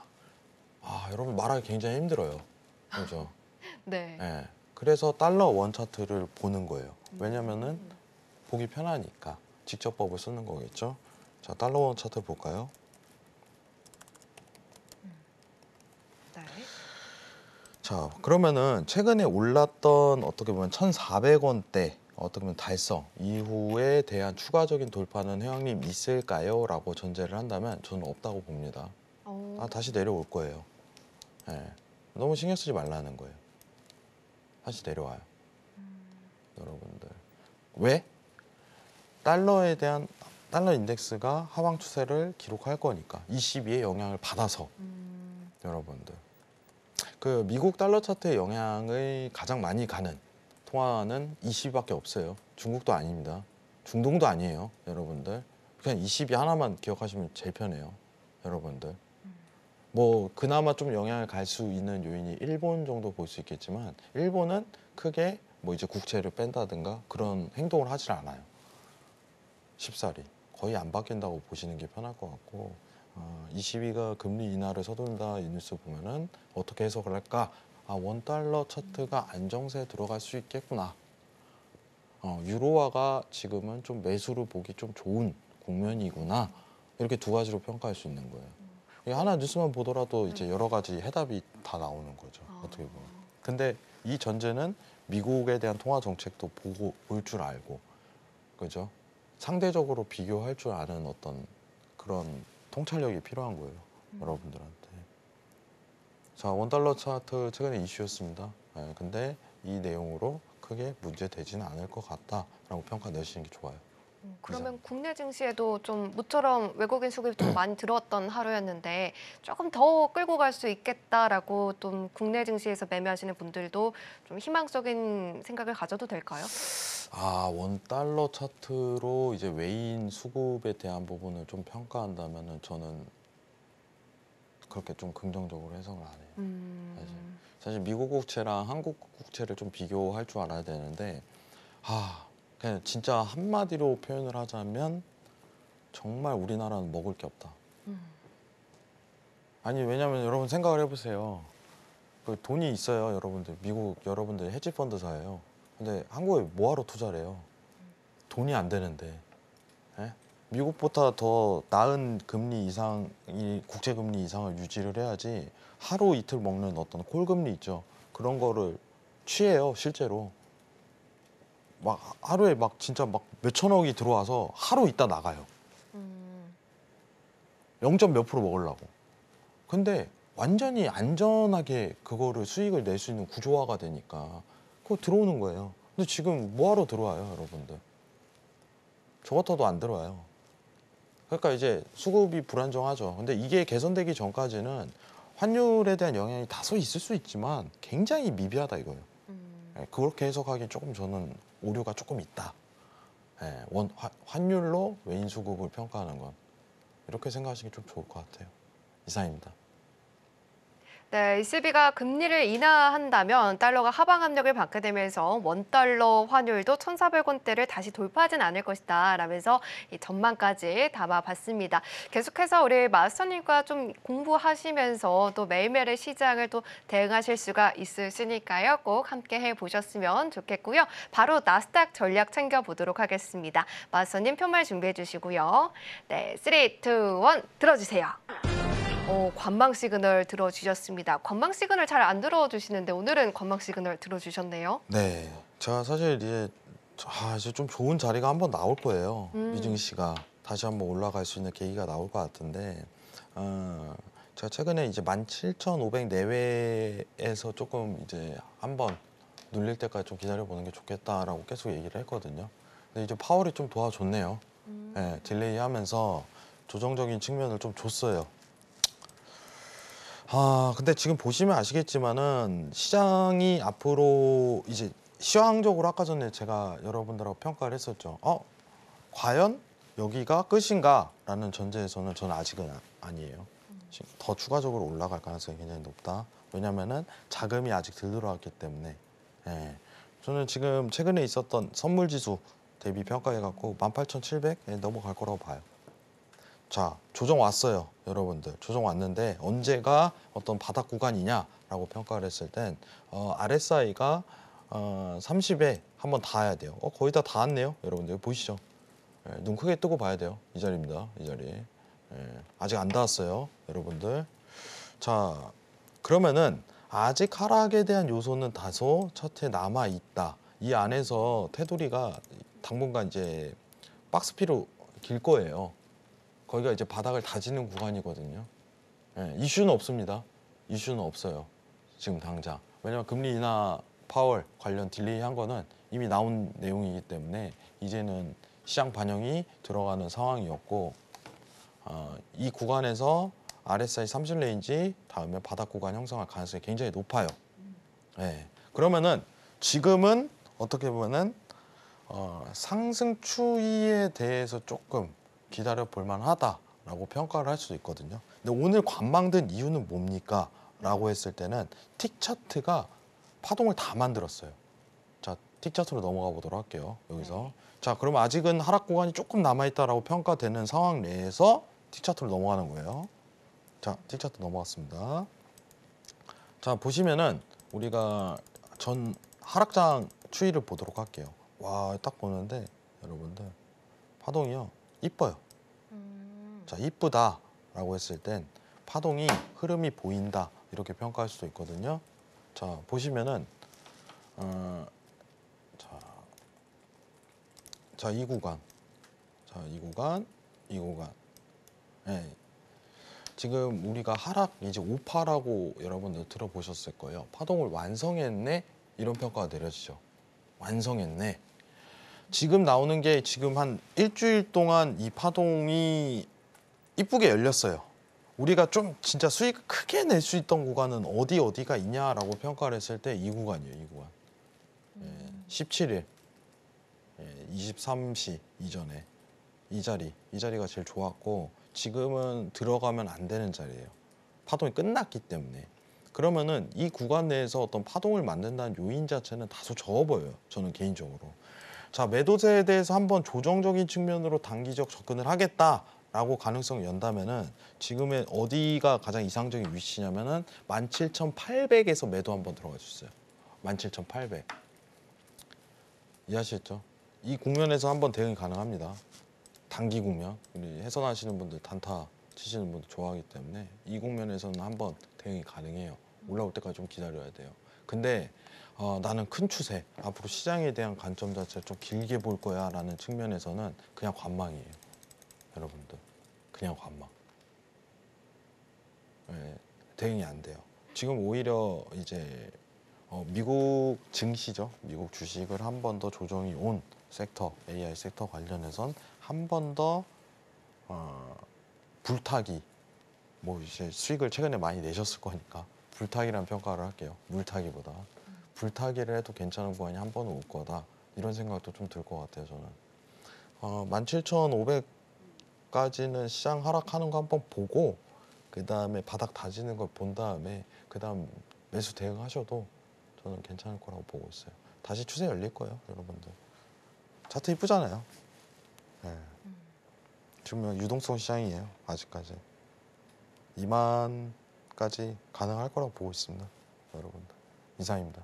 여러분 말하기 굉장히 힘들어요. 그죠? 네. 예. 그래서 달러 원 차트를 보는 거예요. 왜냐면은 보기 편하니까 직접법을 쓰는 거겠죠. 자, 달러 원 차트 볼까요? 네. 자, 그러면은 최근에 올랐던 어떻게 보면 1,400원대 어떻게 보면 달성 이후에 대한 추가적인 돌파는 회원님 있을까요? 라고 전제를 한다면 저는 없다고 봅니다. 다시 내려올 거예요. 예. 너무 신경 쓰지 말라는 거예요. 다시 내려와요. 여러분들. 왜? 달러에 대한 달러 인덱스가 하방 추세를 기록할 거니까 22의 영향을 받아서 여러분들. 그 미국 달러 차트의 영향을 가장 많이 가는 통화는 20밖에 없어요. 중국도 아닙니다. 중동도 아니에요, 여러분들. 그냥 22 하나만 기억하시면 제일 편해요. 여러분들. 뭐 그나마 좀 영향을 갈 수 있는 요인이 일본 정도 볼 수 있겠지만 일본은 크게 뭐 이제 국채를 뺀다든가 그런 행동을 하질 않아요. 쉽사리 거의 안 바뀐다고 보시는 게 편할 것 같고 ECB가 금리 인하를 서두른다 이 뉴스 보면은 어떻게 해석을 할까? 원달러 차트가 안정세에 들어갈 수 있겠구나. 유로화가 지금은 좀 매수를 보기 좀 좋은 국면이구나. 이렇게 두 가지로 평가할 수 있는 거예요. 이게 하나 뉴스만 보더라도 이제 여러 가지 해답이 다 나오는 거죠. 어떻게 보면. 근데 이 전제는 미국에 대한 통화 정책도 보고 올 줄 알고, 그죠? 상대적으로 비교할 줄 아는 어떤 그런 통찰력이 필요한 거예요. 여러분들한테. 자, 원달러 차트 최근에 이슈였습니다. 근데 이 내용으로 크게 문제되지는 않을 것 같다라고 평가 내시는 게 좋아요. 그러면 국내 증시에도 좀 모처럼 외국인 수급이 좀 많이 들어왔던 하루였는데 조금 더 끌고 갈 수 있겠다라고 좀 국내 증시에서 매매하시는 분들도 좀 희망적인 생각을 가져도 될까요? 원달러 차트로 이제 외인 수급에 대한 부분을 좀 평가한다면은 저는 그렇게 좀 긍정적으로 해석을 안 해요. 사실 미국 국채랑 한국 국채를 좀 비교할 줄 알아야 되는데 그냥 진짜 한마디로 표현을 하자면 정말 우리나라는 먹을 게 없다. 아니 왜냐면 여러분 생각을 해보세요. 그 돈이 있어요, 여러분들. 미국 여러분들 헤지펀드사예요. 근데 한국에 뭐하러 투자를 해요? 돈이 안 되는데. 예? 미국보다 더 나은 금리 이상, 이 국채 금리 이상을 유지를 해야지 하루 이틀 먹는 어떤 콜금리 있죠. 그런 거를 취해요, 실제로. 막 하루에 막 진짜 막 몇천억이 들어와서 하루 있다 나가요. 0점 몇 프로 먹으려고. 근데 완전히 안전하게 그거를 수익을 낼 수 있는 구조화가 되니까 그거 들어오는 거예요. 근데 지금 뭐하러 들어와요, 여러분들? 저 같아도 안 들어와요. 그러니까 이제 수급이 불안정하죠. 근데 이게 개선되기 전까지는 환율에 대한 영향이 다소 있을 수 있지만 굉장히 미비하다 이거예요. 그렇게 해석하기엔 조금 저는 오류가 조금 있다. 환율로 외인 수급을 평가하는 건 이렇게 생각하시기 좀 좋을 것 같아요. 이상입니다. 네, ECB가 금리를 인하한다면 달러가 하방 압력을 받게 되면서 원달러 환율도 1,400원대를 다시 돌파하진 않을 것이다 라면서 이 전망까지 담아봤습니다. 계속해서 우리 마스터님과 좀 공부하시면서 또 매일매일의 시장을 또 대응하실 수가 있으시니까요. 꼭 함께 해보셨으면 좋겠고요. 바로 나스닥 전략 챙겨보도록 하겠습니다. 마스터님 표말 준비해 주시고요. 네, 3, 2, 1 들어주세요. 관망 시그널 들어주셨습니다. 관망 시그널 잘 안 들어주시는데 오늘은 관망 시그널 들어주셨네요. 네, 제가 사실 이제 좀 좋은 자리가 한번 나올 거예요. 미증 씨가 다시 한번 올라갈 수 있는 계기가 나올 것 같은데 제가 최근에 이제 17,500 내외에서 조금 이제 한번 눌릴 때까지 좀 기다려보는 게 좋겠다라고 계속 얘기를 했거든요. 근데 이제 파월이 좀 도와줬네요. 네, 딜레이하면서 조정적인 측면을 좀 줬어요. 근데 지금 보시면 아시겠지만은 시장이 앞으로 이제 시황적으로 아까 전에 제가 여러분들하고 평가를 했었죠. 과연 여기가 끝인가라는 전제에서는 저는 아직은 아니에요. 더 추가적으로 올라갈 가능성이 굉장히 높다. 왜냐면은 자금이 아직 덜 들어왔기 때문에. 저는 지금 최근에 있었던 선물 지수 대비 평가해갖고 18,700에 넘어갈 거라고 봐요. 자, 조정 왔어요, 여러분들. 조정 왔는데 언제가 어떤 바닥 구간이냐라고 평가를 했을 땐 RSI가 30에 한번 닿아야 돼요. 거의 다 닿았네요, 여러분들. 보이시죠? 눈 크게 뜨고 봐야 돼요. 이 자리입니다, 이 자리. 아직 안 닿았어요, 여러분들. 자, 그러면은 아직 하락에 대한 요소는 다소 차트에 남아 있다. 이 안에서 테두리가 당분간 이제 박스피로 길 거예요. 거기가 이제 바닥을 다지는 구간이거든요. 이슈는 없습니다. 이슈는 없어요. 지금 당장. 왜냐하면 금리 인하 파월 관련 딜레이 한 거는 이미 나온 내용이기 때문에 이제는 시장 반영이 들어가는 상황이었고 이 구간에서 RSI 30 레인지 다음에 바닥 구간 형성할 가능성이 굉장히 높아요. 그러면은 지금은 어떻게 보면은 상승 추이에 대해서 조금 기다려 볼 만하다. 라고 평가를 할 수도 있거든요. 근데 오늘 관망된 이유는 뭡니까? 라고 했을 때는 틱 차트가 파동을 다 만들었어요. 자, 틱 차트로 넘어가 보도록 할게요. 여기서. 자, 그럼 아직은 하락 구간이 조금 남아있다라고 평가되는 상황 내에서 틱 차트로 넘어가는 거예요. 자, 틱 차트 넘어갔습니다. 자, 보시면은 우리가 전 하락장 추이를 보도록 할게요. 와, 딱 보는데 여러분들 파동이요. 이뻐요. 자, 이쁘다라고 했을 땐 파동이 흐름이 보인다 이렇게 평가할 수도 있거든요. 자, 보시면은 자, 이 구간, 자, 이 구간. 네. 지금 우리가 하락 이제 5파라고 여러분들 들어보셨을 거예요. 파동을 완성했네 이런 평가가 내려지죠. 완성했네. 지금 나오는 게 지금 한 일주일 동안 이 파동이 이쁘게 열렸어요. 우리가 좀 진짜 수익 크게 낼 수 있던 구간은 어디가 있냐라고 평가를 했을 때 이 구간이에요. 이 구간. 17일, 23시 이전에 이 자리가 제일 좋았고 지금은 들어가면 안 되는 자리예요. 파동이 끝났기 때문에. 그러면은 이 구간 내에서 어떤 파동을 만든다는 요인 자체는 다소 적어 보여요. 저는 개인적으로. 자, 매도세에 대해서 한번 조정적인 측면으로 단기적 접근을 하겠다라고 가능성을 연다면은 지금의 어디가 가장 이상적인 위치냐면은 17,800에서 매도 한번 들어가 주세요. 17,800. 이해하시겠죠? 이 국면에서 한번 대응이 가능합니다. 단기 국면. 우리 해선하시는 분들, 단타 치시는 분들 좋아하기 때문에 이 국면에서는 한번 대응이 가능해요. 올라올 때까지 좀 기다려야 돼요. 근데 나는 큰 추세, 앞으로 시장에 대한 관점 자체를 좀 길게 볼 거야 라는 측면에서는 그냥 관망이에요. 여러분들. 그냥 관망. 네, 대응이 안 돼요. 지금 오히려 이제 미국 증시죠. 미국 주식을 한 번 더 조정이 온 섹터, AI 섹터 관련해선 한 번 더 불타기, 뭐 이제 수익을 최근에 많이 내셨을 거니까 불타기라는 평가를 할게요. 물타기보다. 불타기를 해도 괜찮은 구간이 한 번은 올 거다. 이런 생각도 좀 들 것 같아요, 저는. 17,500까지는 시장 하락하는 거 한번 보고 그 다음에 바닥 다지는 걸 본 다음에 그 다음 매수 대응하셔도 저는 괜찮을 거라고 보고 있어요. 다시 추세 열릴 거예요, 여러분들. 차트 이쁘잖아요. 네. 지금 유동성 시장이에요, 아직까지. 2만까지 가능할 거라고 보고 있습니다, 여러분들. 이상입니다.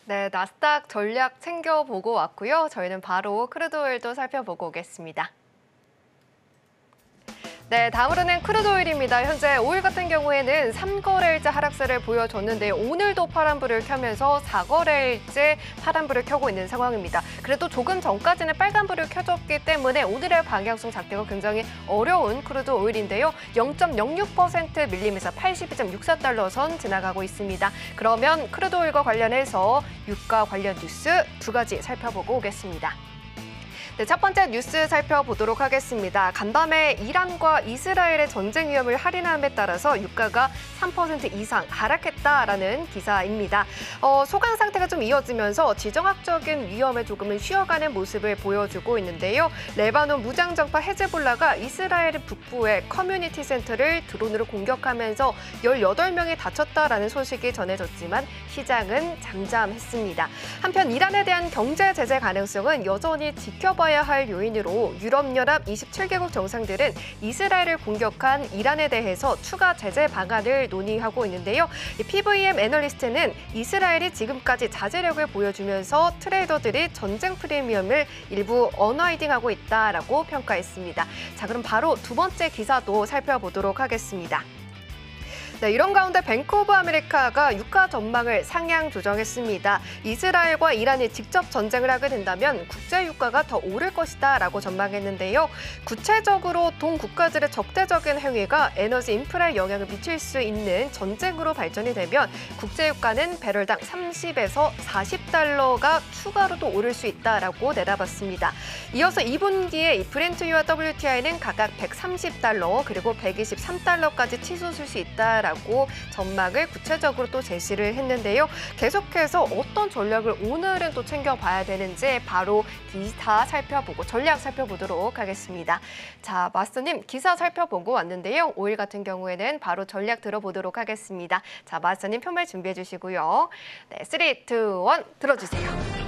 네, 나스닥 전략 챙겨보고 왔고요. 저희는 바로 크루드 오일도 살펴보고 오겠습니다. 네, 다음으로는 크루드 오일입니다. 현재 오일 같은 경우에는 3거래일째 하락세를 보여줬는데요. 오늘도 파란불을 켜면서 4거래일째 파란불을 켜고 있는 상황입니다. 그래도 조금 전까지는 빨간불을 켜줬기 때문에 오늘의 방향성 잡기가 굉장히 어려운 크루드 오일인데요. 0.06% 밀리면서 82.64달러 선 지나가고 있습니다. 그러면 크루드 오일과 관련해서 유가 관련 뉴스 두 가지 살펴보고 오겠습니다. 네, 첫 번째 뉴스 살펴보도록 하겠습니다. 간밤에 이란과 이스라엘의 전쟁 위험을 할인함에 따라서 유가가 3% 이상 하락했다라는 기사입니다. 소강 상태가 좀 이어지면서 지정학적인 위험에 조금은 쉬어가는 모습을 보여주고 있는데요. 레바논 무장정파 헤즈볼라가 이스라엘 북부의 커뮤니티 센터를 드론으로 공격하면서 18명이 다쳤다라는 소식이 전해졌지만 시장은 잠잠했습니다. 한편 이란에 대한 경제 제재 가능성은 여전히 지켜봐야 할 요인으로 유럽연합 27개국 정상들은 이스라엘을 공격한 이란에 대해서 추가 제재 방안을 논의하고 있는데요. PVM 애널리스트는 이스라엘이 지금까지 자제력을 보여주면서 트레이더들이 전쟁 프리미엄을 일부 언와이딩하고 있다라고 평가했습니다. 자, 그럼 바로 두 번째 기사도 살펴보도록 하겠습니다. 네, 이런 가운데 뱅크 오브 아메리카가 유가 전망을 상향 조정했습니다. 이스라엘과 이란이 직접 전쟁을 하게 된다면 국제 유가가 더 오를 것이다라고 전망했는데요. 구체적으로 동국가들의 적대적인 행위가 에너지 인프라에 영향을 미칠 수 있는 전쟁으로 발전이 되면 국제 유가는 배럴당 30에서 40달러가 추가로 또 오를 수 있다라고 내다봤습니다. 이어서 2분기에 브렌트유와 WTI는 각각 130달러 그리고 123달러까지 치솟을 수 있다라고 기대하고 전망을 구체적으로 또 제시를 했는데요. 계속해서 어떤 전략을 오늘은 또 챙겨봐야 되는지 바로 기사 살펴보고 전략 살펴보도록 하겠습니다. 자, 마스터님 기사 살펴보고 왔는데요. 5일 같은 경우에는 바로 전략 들어보도록 하겠습니다. 자, 마스터님 편말 준비해 주시고요. 네, 3, 2, 1 들어주세요.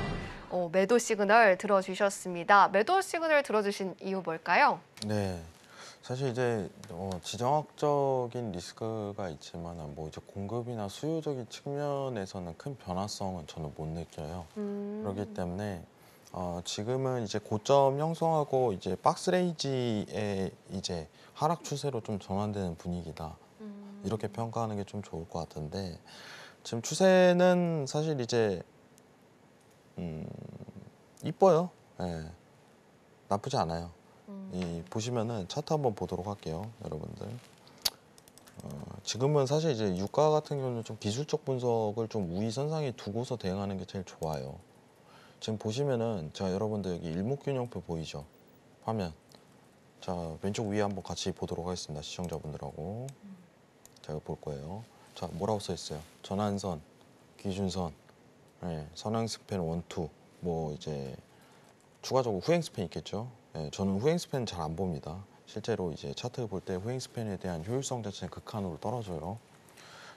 매도 시그널 들어주셨습니다. 매도 시그널 들어주신 이유 뭘까요? 네, 사실 이제 지정학적인 리스크가 있지만 뭐 이제 공급이나 수요적인 측면에서는 큰 변화성은 저는 못 느껴요. 그렇기 때문에 지금은 이제 고점 형성하고 이제 박스레이지의 이제 하락 추세로 좀 전환되는 분위기다. 이렇게 평가하는 게 좀 좋을 것 같은데 지금 추세는 사실 이제 이뻐요. 예, 나쁘지 않아요. 보시면은 차트 한번 보도록 할게요, 여러분들. 지금은 사실 이제 유가 같은 경우는 좀 기술적 분석을 좀 우위선상에 두고서 대응하는 게 제일 좋아요. 지금 보시면은 자, 여러분들 여기 일목균형표 보이죠? 화면. 자, 왼쪽 위에 한번 같이 보도록 하겠습니다, 시청자분들하고. 제가 볼 거예요. 자, 뭐라고 써 있어요? 전환선, 기준선, 네, 선행 스팬 1, 2, 뭐 이제 추가적으로 후행 스팬 있겠죠. 네, 저는 후행 스팬 잘 안 봅니다. 실제로 이제 차트 볼 때 후행 스팬에 대한 효율성 자체는 극한으로 떨어져요.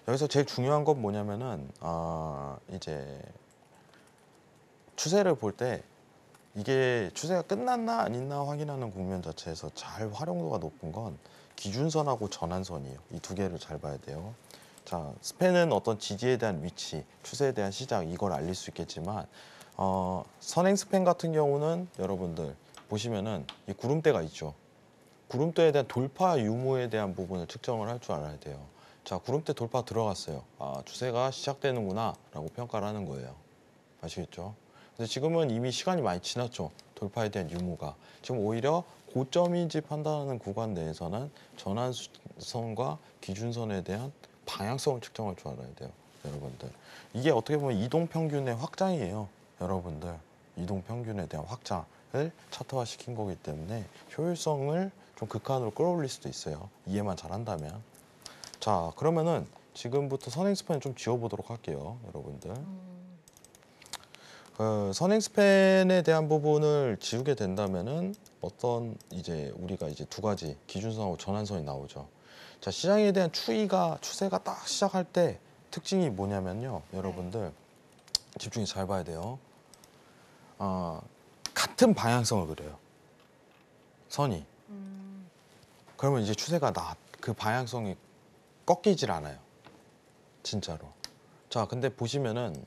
여기서 제일 중요한 건 뭐냐면은 이제 추세를 볼 때 이게 추세가 끝났나 아니나 확인하는 국면 자체에서 잘 활용도가 높은 건 기준선하고 전환선이에요. 이 두 개를 잘 봐야 돼요. 자, 스팬은 어떤 지지에 대한 위치, 추세에 대한 시작 이걸 알릴 수 있겠지만 선행 스팬 같은 경우는 여러분들 보시면은 이 구름대가 있죠. 구름대에 대한 돌파 유무에 대한 부분을 측정을 할 줄 알아야 돼요. 자, 구름대 돌파 들어갔어요. 추세가 시작되는구나 라고 평가를 하는 거예요. 아시겠죠? 근데 지금은 이미 시간이 많이 지났죠. 돌파에 대한 유무가. 지금 오히려 고점인지 판단하는 구간 내에서는 전환선과 기준선에 대한 방향성을 측정할 줄 알아야 돼요, 여러분들. 이게 어떻게 보면 이동평균의 확장이에요, 여러분들. 이동평균에 대한 확장을 차트화시킨 거기 때문에 효율성을 좀 극한으로 끌어올릴 수도 있어요, 이해만 잘한다면. 자, 그러면은 지금부터 선행 스팬 좀 지워보도록 할게요, 여러분들. 선행 스팬에 대한 부분을 지우게 된다면은 어떤 이제 우리가 이제 두 가지 기준선하고 전환선이 나오죠. 자, 시장에 대한 추세가 딱 시작할 때 특징이 뭐냐면요, 여러분들 집중해서 잘 봐야 돼요. 같은 방향성을 그려요, 선이. 그러면 이제 추세가 그 방향성이 꺾이질 않아요, 진짜로. 자, 근데 보시면은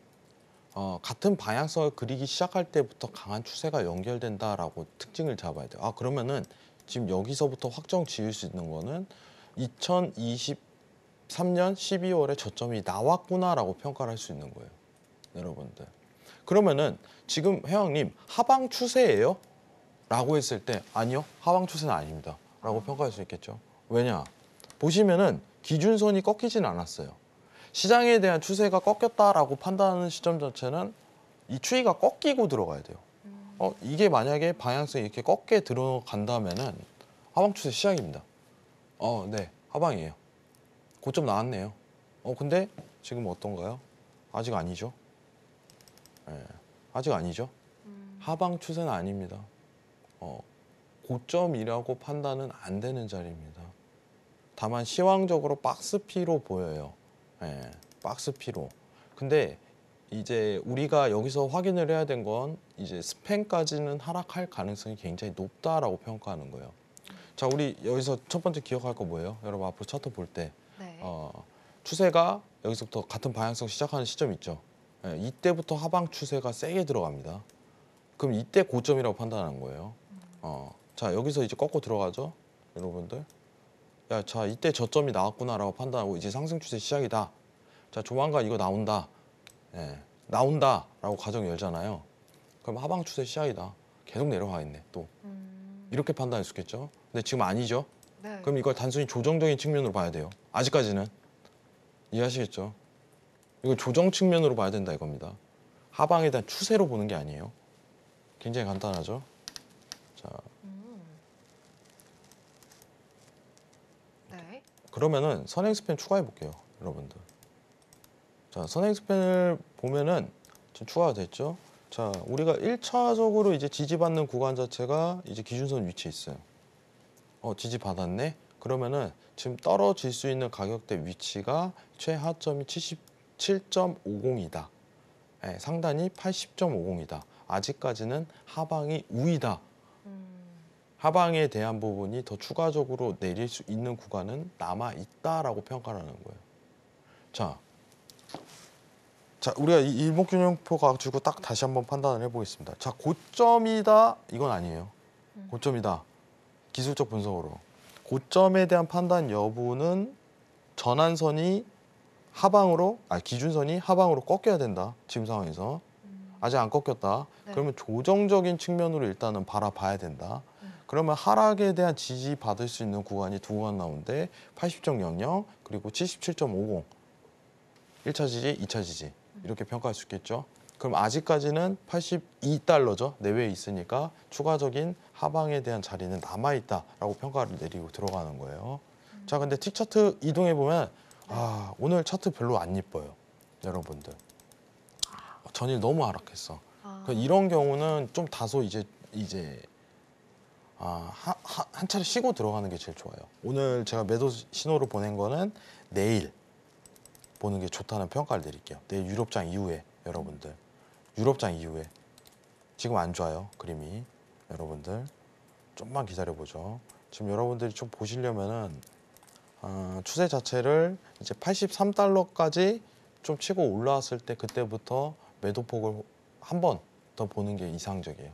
같은 방향성을 그리기 시작할 때부터 강한 추세가 연결된다라고 특징을 잡아야 돼요. 그러면은 지금 여기서부터 확정 지을 수 있는 거는 2023년 12월에 저점이 나왔구나라고 평가를 할 수 있는 거예요, 여러분들. 그러면은 지금 회원님 하방 추세예요? 라고 했을 때 아니요, 하방 추세는 아닙니다 라고 평가할 수 있겠죠. 왜냐? 보시면은 기준선이 꺾이진 않았어요. 시장에 대한 추세가 꺾였다라고 판단하는 시점 자체는 이 추이가 꺾이고 들어가야 돼요. 이게 만약에 방향성이 이렇게 꺾게 들어간다면은 하방 추세 시작입니다. 네, 하방이에요. 고점 나왔네요. 근데 지금 어떤가요? 아직 아니죠. 네, 아직 아니죠. 하방 추세는 아닙니다. 고점이라고 판단은 안 되는 자리입니다. 다만 시황적으로 박스피로 보여요. 네, 박스피로. 근데 이제 우리가 여기서 확인을 해야 된 건 이제 스팬까지는 하락할 가능성이 굉장히 높다라고 평가하는 거예요. 자, 우리 여기서 첫 번째 기억할 거 뭐예요? 여러분 앞으로 차트 볼 때 네. 추세가 여기서부터 같은 방향성 시작하는 시점 있죠. 네, 이때부터 하방 추세가 세게 들어갑니다. 그럼 이때 고점이라고 판단하는 거예요. 자, 여기서 이제 꺾고 들어가죠, 여러분들. 야, 자, 이때 저점이 나왔구나라고 판단하고 이제 상승 추세 시작이다. 자, 조만간 이거 나온다. 나온다라고 가정 열잖아요. 그럼 하방 추세 시작이다. 계속 내려가겠네, 또. 이렇게 판단할 수 있겠죠. 근데 지금 아니죠. 네. 그럼 이걸 단순히 조정적인 측면으로 봐야 돼요. 아직까지는. 이해하시겠죠? 이거 조정 측면으로 봐야 된다 이겁니다. 하방에 대한 추세로 보는 게 아니에요. 굉장히 간단하죠. 자, 네. 그러면은 선행 스팬 추가해 볼게요, 여러분들. 자, 선행 스팬을 보면은 지금 추가가 됐죠. 자, 우리가 1차적으로 이제 지지받는 구간 자체가 이제 기준선 위치에 있어요. 지지받았네. 그러면은 지금 떨어질 수 있는 가격대 위치가 최하점이 77.50이다. 네, 상단이 80.50이다. 아직까지는 하방이 우위다. 하방에 대한 부분이 더 추가적으로 내릴 수 있는 구간은 남아 있다라고 평가를 하는 거예요. 자, 우리가 이 일목균형표 가지고 딱 다시 한번 판단을 해보겠습니다. 자, 고점이다 이건 아니에요. 고점이다. 기술적 분석으로 고점에 대한 판단 여부는 전환선이 하방으로, 기준선이 하방으로 꺾여야 된다. 지금 상황에서 아직 안 꺾였다. 네. 그러면 조정적인 측면으로 일단은 바라봐야 된다. 그러면 하락에 대한 지지 받을 수 있는 구간이 두 구간 나오는데 80.00 그리고 77.50 1차 지지, 2차 지지 이렇게 평가할 수 있겠죠. 그럼 아직까지는 82달러죠. 내외에 있으니까 추가적인 하방에 대한 자리는 남아있다라고 평가를 내리고 들어가는 거예요. 자, 근데 틱 차트 이동해 보면 오늘 차트 별로 안 이뻐요, 여러분들. 전일 너무 하락했어. 그러니까 이런 경우는 좀 다소 이제 한 차례 쉬고 들어가는 게 제일 좋아요. 오늘 제가 매도 신호를 보낸 거는 내일 보는 게 좋다는 평가를 내릴게요. 내일 유럽장 이후에 여러분들. 유럽장 이후에. 지금 안 좋아요, 그림이. 여러분들 좀만 기다려보죠. 지금 여러분들이 좀 보시려면은 추세 자체를 이제 83달러까지 좀 치고 올라왔을 때 그때부터 매도폭을 한 번 더 보는 게 이상적이에요.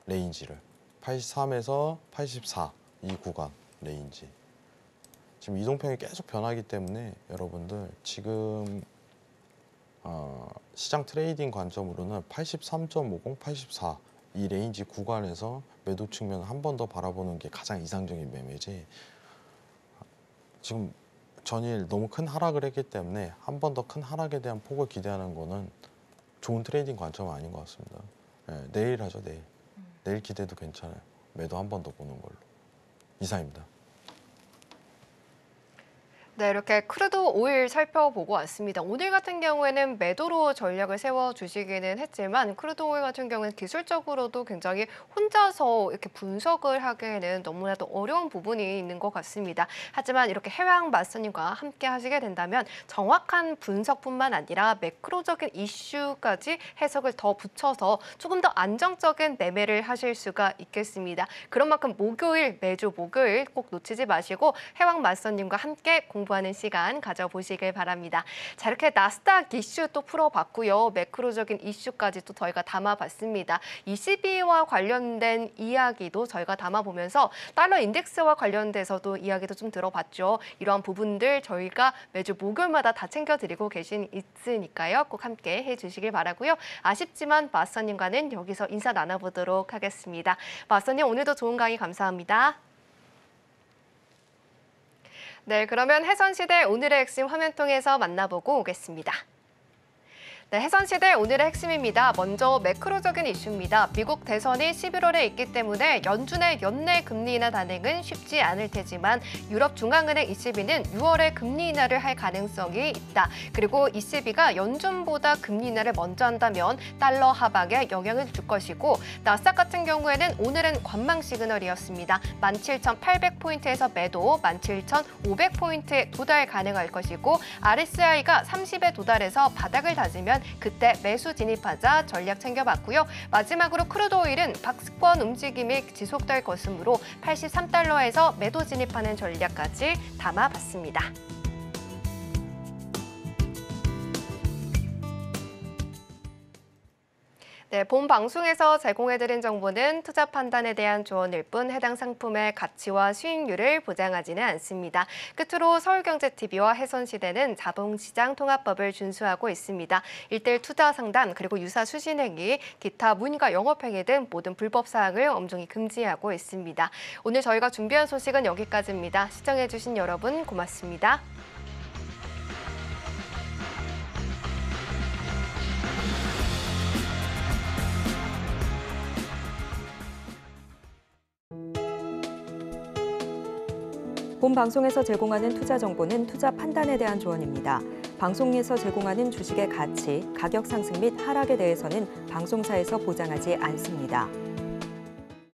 레인지를. 83에서 84 이 구간 레인지. 지금 이동평이 계속 변하기 때문에 여러분들 지금 시장 트레이딩 관점으로는 83.50, 84 이 레인지 구간에서 매도 측면 한 번 더 바라보는 게 가장 이상적인 매매지. 지금 전일 너무 큰 하락을 했기 때문에 한 번 더 큰 하락에 대한 폭을 기대하는 거는 좋은 트레이딩 관점은 아닌 것 같습니다. 네, 내일 하죠, 내일. 내일 기대도 괜찮아요. 매도 한 번 더 보는 걸로. 이상입니다. 네, 이렇게 크루드 오일 살펴보고 왔습니다. 오늘 같은 경우에는 매도로 전략을 세워주시기는 했지만 크루드 오일 같은 경우는 기술적으로도 굉장히 혼자서 이렇게 분석을 하기에는 너무나도 어려운 부분이 있는 것 같습니다. 하지만 이렇게 해외항 마스터님과 함께 하시게 된다면 정확한 분석뿐만 아니라 매크로적인 이슈까지 해석을 더 붙여서 조금 더 안정적인 매매를 하실 수가 있겠습니다. 그런 만큼 매주 목요일 꼭 놓치지 마시고 해외항 마스터님과 함께 공부하는 시간 가져보시길 바랍니다. 자, 이렇게 나스닥 이슈 또 풀어봤고요. 매크로적인 이슈까지 또 저희가 담아봤습니다. ECB와 관련된 이야기도 저희가 담아보면서 달러 인덱스와 관련돼서도 이야기도 좀 들어봤죠. 이러한 부분들 저희가 매주 목요일마다 다 챙겨드리고 있으니까요. 꼭 함께 해주시길 바라고요. 아쉽지만 마스터님과는 여기서 인사 나눠보도록 하겠습니다. 마스터님, 오늘도 좋은 강의 감사합니다. 네, 그러면 해선시대 오늘의 핵심 화면 통해서 만나보고 오겠습니다. 네, 해선시대 오늘의 핵심입니다. 먼저 매크로적인 이슈입니다. 미국 대선이 11월에 있기 때문에 연준의 연내 금리 인하 단행은 쉽지 않을 테지만 유럽 중앙은행 ECB는 6월에 금리 인하를 할 가능성이 있다. 그리고 ECB가 연준보다 금리 인하를 먼저 한다면 달러 하방에 영향을 줄 것이고 나스닥 같은 경우에는 오늘은 관망 시그널이었습니다. 17,800포인트에서 매도, 17,500포인트에 도달 가능할 것이고 RSI가 30에 도달해서 바닥을 다지면 그때 매수 진입하자 전략 챙겨봤고요. 마지막으로 크루드 오일은 박스권 움직임이 지속될 것이므로 83달러에서 매도 진입하는 전략까지 담아봤습니다. 네, 본 방송에서 제공해드린 정보는 투자 판단에 대한 조언일 뿐 해당 상품의 가치와 수익률을 보장하지는 않습니다. 끝으로 서울경제TV와 해선시대는 자본시장 통합법을 준수하고 있습니다. 1:1 투자 상담 그리고 유사 수신행위, 기타 문의가 영업행위 등 모든 불법 사항을 엄중히 금지하고 있습니다. 오늘 저희가 준비한 소식은 여기까지입니다. 시청해주신 여러분 고맙습니다. 본 방송에서 제공하는 투자 정보는 투자 판단에 대한 조언입니다. 방송에서 제공하는 주식의 가치, 가격 상승 및 하락에 대해서는 방송사에서 보장하지 않습니다.